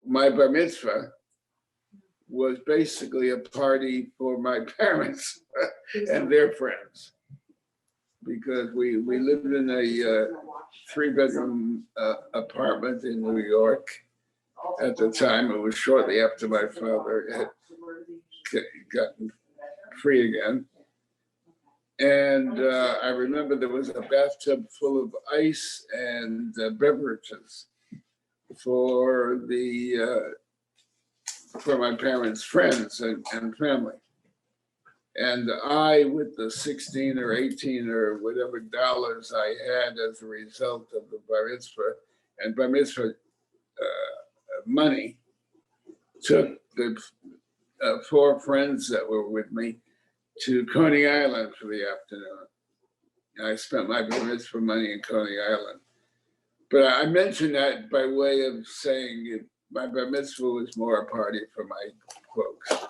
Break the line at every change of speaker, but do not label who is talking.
my bar mitzvah was basically a party for my parents and their friends, because we lived in a 3-bedroom apartment in New York. At the time, it was shortly after my father had gotten free again. And I remember there was a bathtub full of ice and beverages for my parents' friends and family. And I, with the 16 or 18 or whatever dollars I had as a result of the bar mitzvah and bar mitzvah money, took the 4 friends that were with me to Coney Island for the afternoon. I spent my bar mitzvah money in Coney Island. But I mentioned that by way of saying my bar mitzvah was more a party for my folks.